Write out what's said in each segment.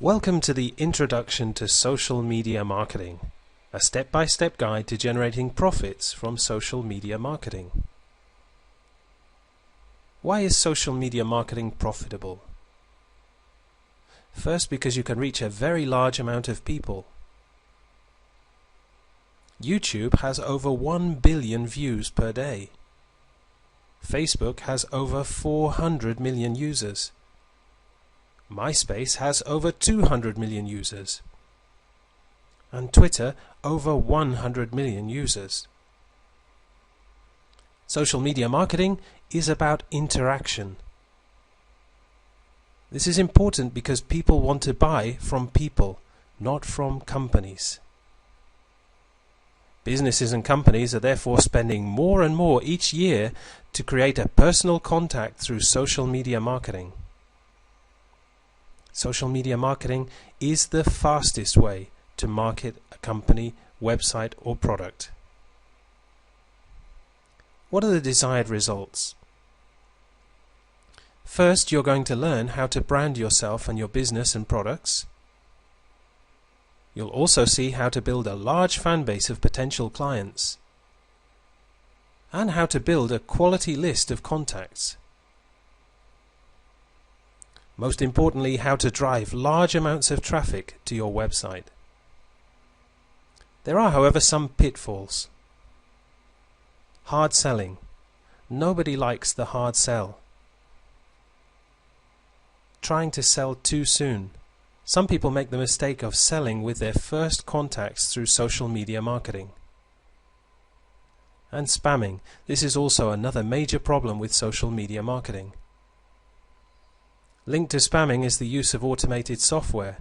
Welcome to the Introduction to Social Media Marketing, a step-by-step guide to generating profits from social media marketing. Why is social media marketing profitable? First, because you can reach a very large amount of people. YouTube has over 1 billion views per day. Facebook has over 400 million users. MySpace has over 200 million users. And Twitter over 100 million users. Social media marketing is about interaction. This is important because people want to buy from people, not from companies. Businesses and companies are therefore spending more and more each year to create a personal contact through social media marketing. Social media marketing is the fastest way to market a company, website or product. What are the desired results? First, you're going to learn how to brand yourself and your business and products. You'll also see how to build a large fan base of potential clients and how to build a quality list of contacts. Most importantly, how to drive large amounts of traffic to your website. There are, however, some pitfalls. Hard selling. Nobody likes the hard sell. Trying to sell too soon. Some people make the mistake of selling with their first contacts through social media marketing. And spamming. This is also another major problem with social media marketing. Linked to spamming is the use of automated software.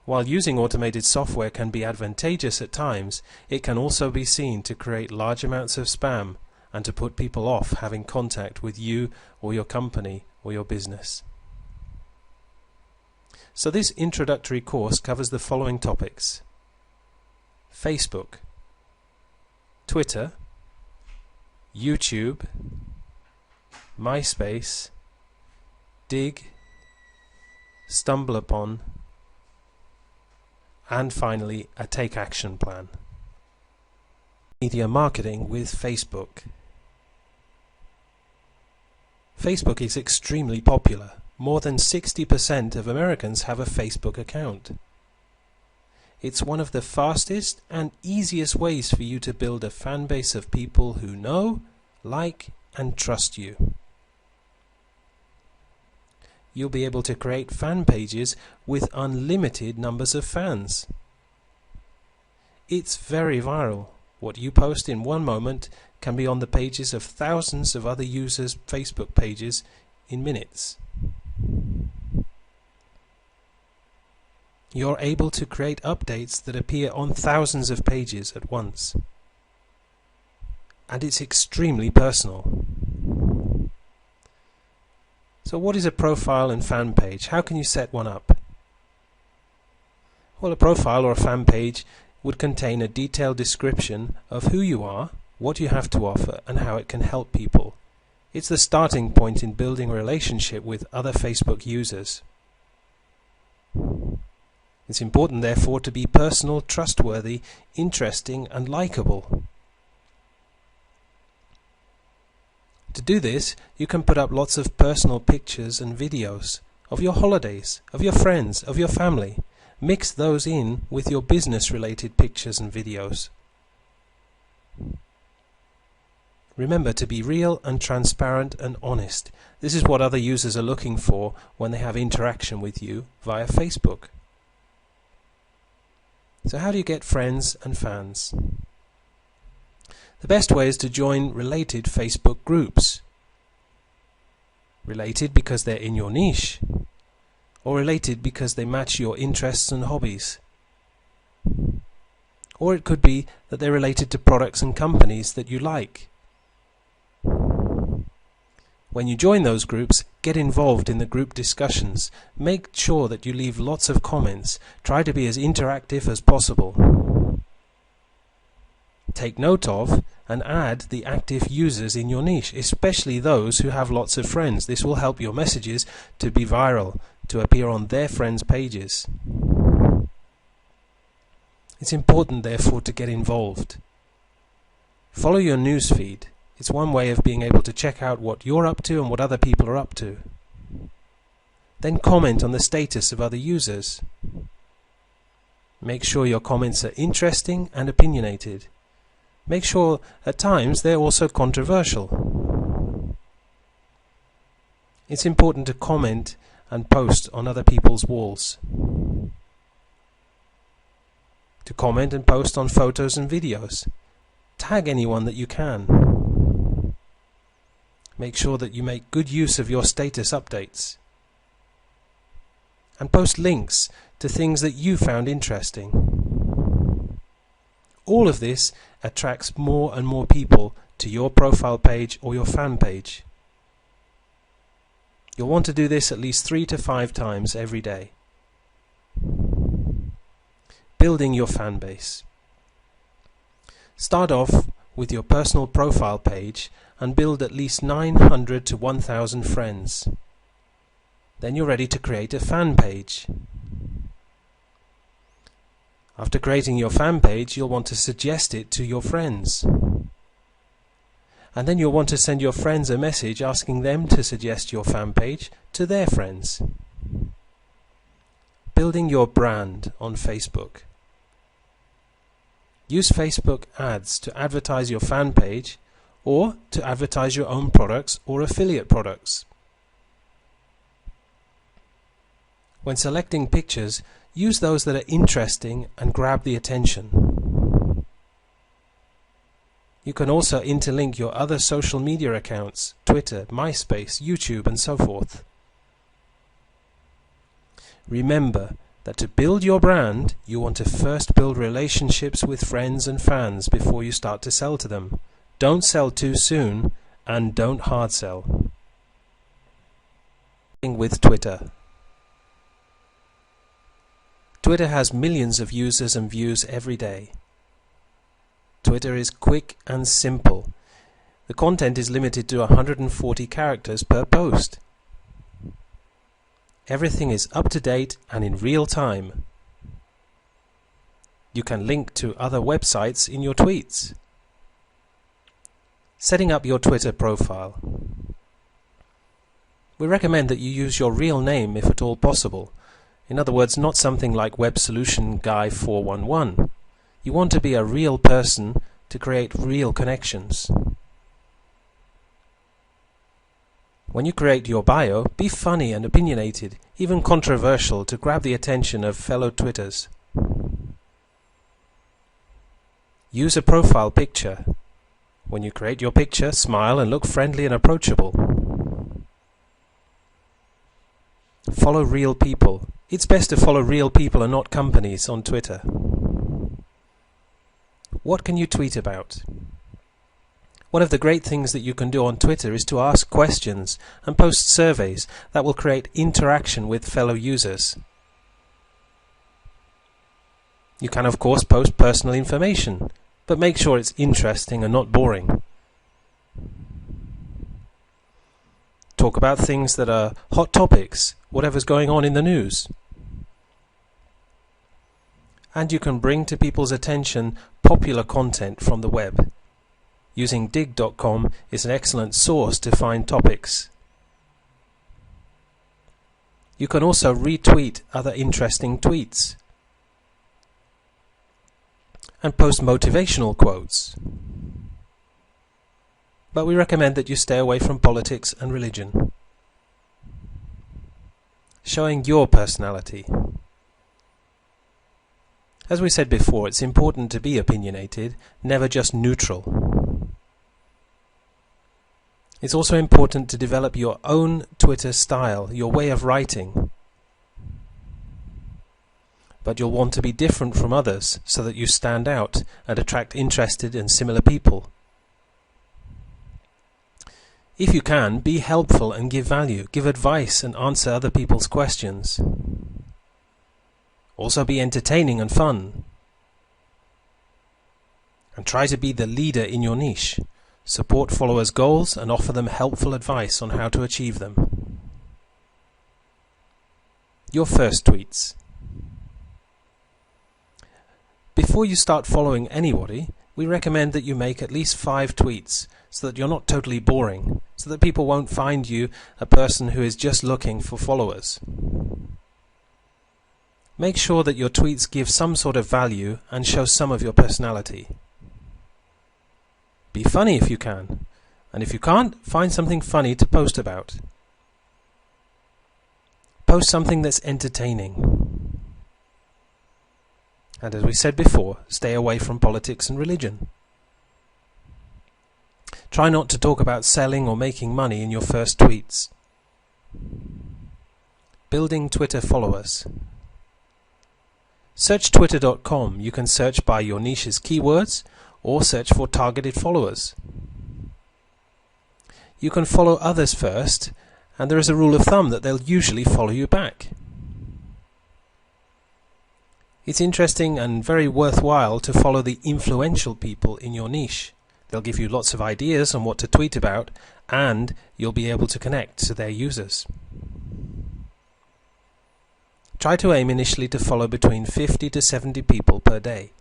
While using automated software can be advantageous at times, it can also be seen to create large amounts of spam and to put people off having contact with you or your company or your business. So this introductory course covers the following topics: Facebook, Twitter, YouTube, MySpace, Digg, StumbleUpon, and finally a take action plan. Media marketing with Facebook. Facebook is extremely popular. More than 60% of Americans have a Facebook account. It's one of the fastest and easiest ways for you to build a fan base of people who know, like, and trust you. You'll be able to create fan pages with unlimited numbers of fans. It's very viral. What you post in one moment can be on the pages of thousands of other users' Facebook pages in minutes. You're able to create updates that appear on thousands of pages at once. And it's extremely personal. So what is a profile and fan page? How can you set one up? Well, a profile or a fan page would contain a detailed description of who you are, what you have to offer, and how it can help people. It's the starting point in building a relationship with other Facebook users. It's important, therefore, to be personal, trustworthy, interesting, and likable. To do this, you can put up lots of personal pictures and videos of your holidays, of your friends, of your family. Mix those in with your business-related pictures and videos. Remember to be real and transparent and honest. This is what other users are looking for when they have interaction with you via Facebook. So how do you get friends and fans? The best way is to join related Facebook groups. Related because they're in your niche, or related because they match your interests and hobbies. Or it could be that they're related to products and companies that you like. When you join those groups, get involved in the group discussions. Make sure that you leave lots of comments. Try to be as interactive as possible. Take note of and add the active users in your niche, especially those who have lots of friends. This will help your messages to be viral, to appear on their friends' pages. It's important, therefore, to get involved. Follow your newsfeed. It's one way of being able to check out what you're up to and what other people are up to. Then comment on the status of other users. Make sure your comments are interesting and opinionated. Make sure at times they're also controversial. It's important to comment and post on other people's walls. To comment and post on photos and videos. Tag anyone that you can. Make sure that you make good use of your status updates. And post links to things that you found interesting. All of this attracts more and more people to your profile page or your fan page. You'll want to do this at least 3 to 5 times every day. Building your fan base. Start off with your personal profile page and build at least 900 to 1,000 friends. Then you're ready to create a fan page. After creating your fan page, you'll want to suggest it to your friends. And then you'll want to send your friends a message asking them to suggest your fan page to their friends. Building your brand on Facebook. Use Facebook ads to advertise your fan page or to advertise your own products or affiliate products. When selecting pictures, use those that are interesting and grab the attention. You can also interlink your other social media accounts, Twitter, MySpace, YouTube, and so forth. Remember that to build your brand, you want to first build relationships with friends and fans before you start to sell to them. Don't sell too soon, and don't hard sell. With Twitter. Twitter has millions of users and views every day. Twitter is quick and simple. The content is limited to 140 characters per post. Everything is up to date and in real time. You can link to other websites in your tweets. Setting up your Twitter profile. We recommend that you use your real name if at all possible. In other words, not something like Web Solution Guy 411. You want to be a real person to create real connections. When you create your bio, be funny and opinionated, even controversial, to grab the attention of fellow Twitters. Use a profile picture. When you create your picture, smile and look friendly and approachable. Follow real people. It's best to follow real people and not companies on Twitter. What can you tweet about? One of the great things that you can do on Twitter is to ask questions and post surveys that will create interaction with fellow users. You can, of course, post personal information, but make sure it's interesting and not boring. Talk about things that are hot topics, whatever's going on in the news. And you can bring to people's attention popular content from the web. Using Digg.com is an excellent source to find topics. You can also retweet other interesting tweets and post motivational quotes. But we recommend that you stay away from politics and religion. Showing your personality. As we said before, it's important to be opinionated, never just neutral. It's also important to develop your own Twitter style, your way of writing. But you'll want to be different from others so that you stand out and attract interested and similar people. If you can, be helpful and give value, give advice and answer other people's questions. Also be entertaining and fun. And try to be the leader in your niche. Support followers' goals and offer them helpful advice on how to achieve them. Your first tweets. Before you start following anybody, we recommend that you make at least 5 tweets so that you're not totally boring, so that people won't find you a person who is just looking for followers. Make sure that your tweets give some sort of value and show some of your personality. Be funny if you can, and if you can't, find something funny to post about. Post something that's entertaining. And as we said before, stay away from politics and religion. Try not to talk about selling or making money in your first tweets. Building Twitter followers. Search twitter.com. You can search by your niche's keywords or search for targeted followers. You can follow others first, and there is a rule of thumb that they'll usually follow you back. It's interesting and very worthwhile to follow the influential people in your niche. They'll give you lots of ideas on what to tweet about, and you'll be able to connect to their users. Try to aim initially to follow between 50 to 70 people per day.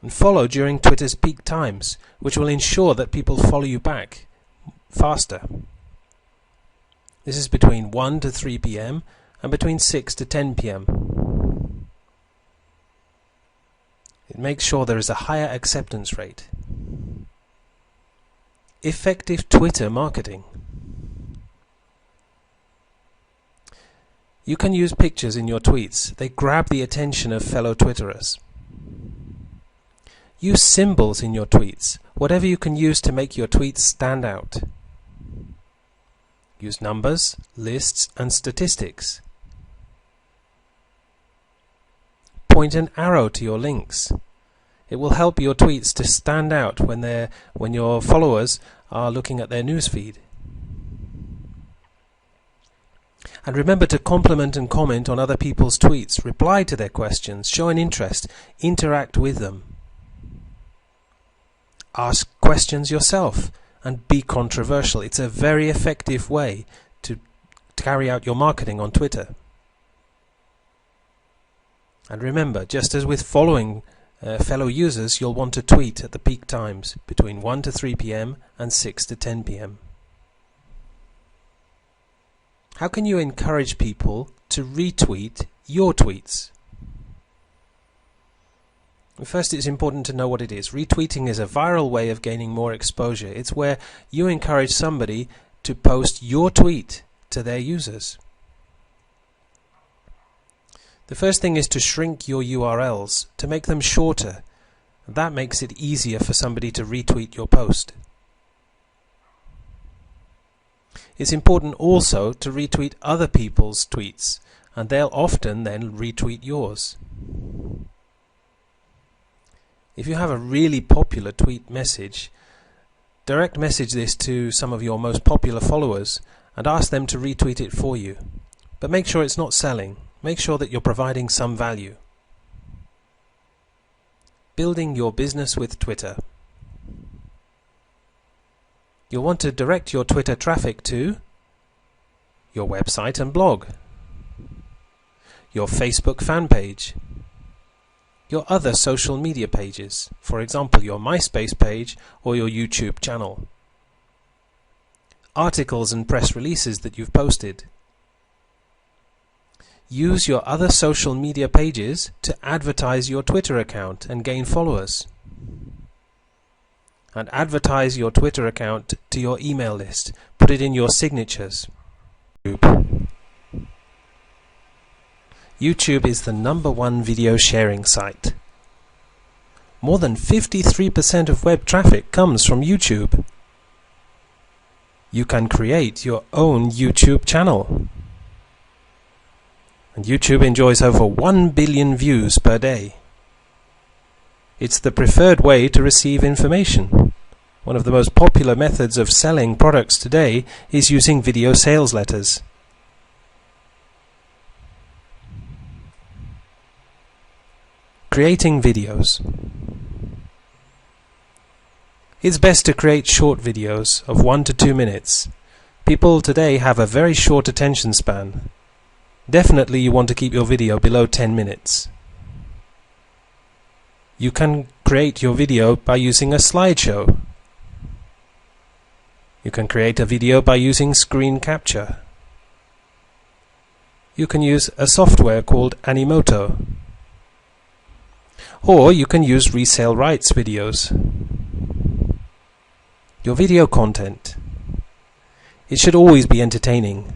And follow during Twitter's peak times, which will ensure that people follow you back faster. This is between 1 to 3 p.m. and between 6 to 10 p.m. It makes sure there is a higher acceptance rate. Effective Twitter marketing. You can use pictures in your tweets. They grab the attention of fellow Twitterers. Use symbols in your tweets, whatever you can use to make your tweets stand out. Use numbers, lists, and statistics. Point an arrow to your links. It will help your tweets to stand out when your followers are looking at their newsfeed. And remember to compliment and comment on other people's tweets, reply to their questions, show an interest, interact with them. Ask questions yourself and be controversial. It's a very effective way to carry out your marketing on Twitter. And remember, just as with following fellow users, you'll want to tweet at the peak times between 1 to 3 p.m. and 6 to 10 p.m. How can you encourage people to retweet your tweets? First, it's important to know what it is. Retweeting is a viral way of gaining more exposure. It's where you encourage somebody to post your tweet to their users. The first thing is to shrink your URLs, to make them shorter. That makes it easier for somebody to retweet your post. It's important also to retweet other people's tweets, and they'll often then retweet yours. If you have a really popular tweet message, direct message this to some of your most popular followers and ask them to retweet it for you. But make sure it's not selling. Make sure that you're providing some value. Building your business with Twitter. You'll want to direct your Twitter traffic to your website and blog, your Facebook fan page, your other social media pages, for example your MySpace page or your YouTube channel, articles and press releases that you've posted. Use your other social media pages to advertise your Twitter account and gain followers. And advertise your Twitter account to your email list. Put it in your signatures. YouTube is the #1 video sharing site. More than 53% of web traffic comes from YouTube. You can create your own YouTube channel. And YouTube enjoys over 1 billion views per day. It's the preferred way to receive information. One of the most popular methods of selling products today is using video sales letters. Creating videos. It's best to create short videos of 1 to 2 minutes People today have a very short attention span. Definitely you want to keep your video below 10 minutes. You can create your video by using a slideshow. You can create a video by using screen capture. You can use a software called Animoto. Or you can use resale rights videos. Your video content. It should always be entertaining.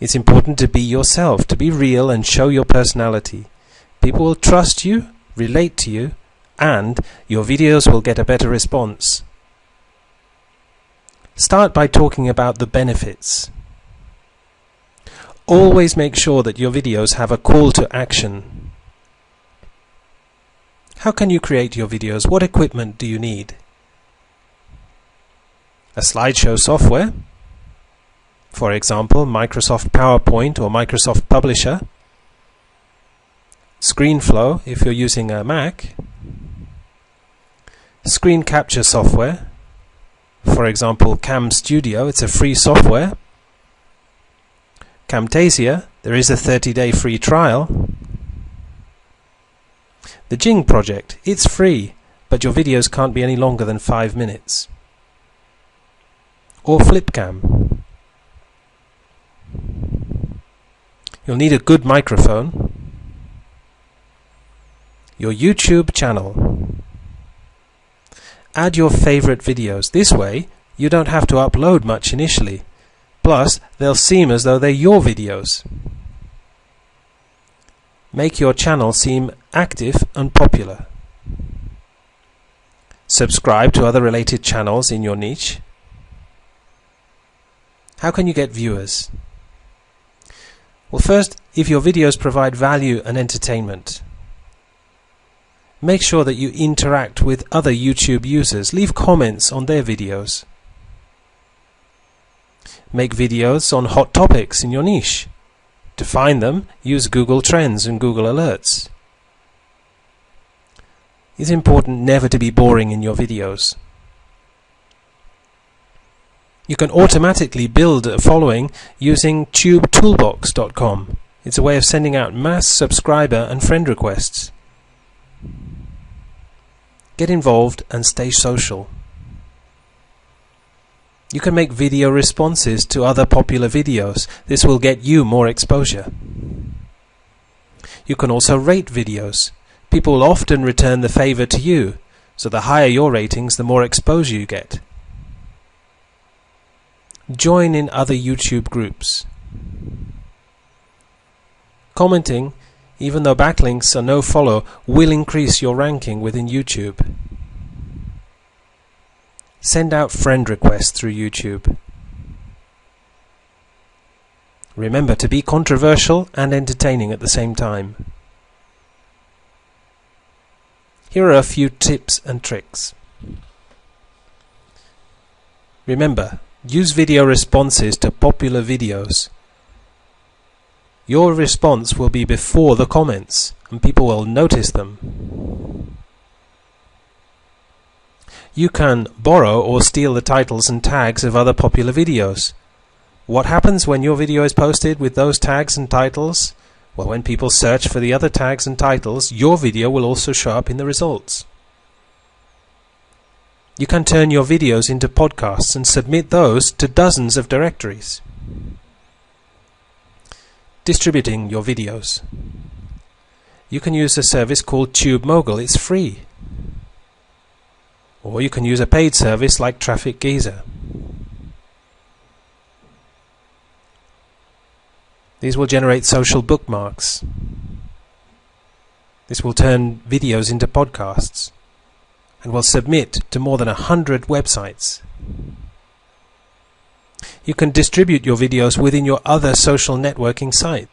It's important to be yourself, to be real and show your personality. People will trust you, relate to you, and your videos will get a better response. Start by talking about the benefits. Always make sure that your videos have a call to action. How can you create your videos? What equipment do you need? A slideshow software, for example, Microsoft PowerPoint or Microsoft Publisher. ScreenFlow if you're using a Mac. Screen capture software, for example, Cam Studio, it's a free software. Camtasia, there is a 30-day free trial. The Jing project, it's free, but your videos can't be any longer than 5 minutes. Or Flipcam. You'll need a good microphone. Your YouTube channel. Add your favorite videos. This way, you don't have to upload much initially. Plus, they'll seem as though they're your videos. Make your channel seem active and popular. Subscribe to other related channels in your niche. How can you get viewers? Well, first, if your videos provide value and entertainment, make sure that you interact with other YouTube users. Leave comments on their videos. Make videos on hot topics in your niche. To find them, use Google Trends and Google Alerts. It's important never to be boring in your videos. You can automatically build a following using tubetoolbox.com. It's a way of sending out mass subscriber and friend requests. Get involved and stay social. You can make video responses to other popular videos. This will get you more exposure. You can also rate videos. People will often return the favor to you, so the higher your ratings, the more exposure you get. Join in other YouTube groups. Commenting, even though backlinks are no follow, will increase your ranking within YouTube. Send out friend requests through YouTube. Remember to be controversial and entertaining at the same time. Here are a few tips and tricks. Remember, use video responses to popular videos. Your response will be before the comments, and people will notice them. You can borrow or steal the titles and tags of other popular videos. What happens when your video is posted with those tags and titles? Well, when people search for the other tags and titles, your video will also show up in the results. You can turn your videos into podcasts and submit those to dozens of directories. Distributing your videos. You can use a service called TubeMogul. It's free. Or you can use a paid service like Traffic Geyser. These will generate social bookmarks. This will turn videos into podcasts and will submit to more than 100 websites. You can distribute your videos within your other social networking site.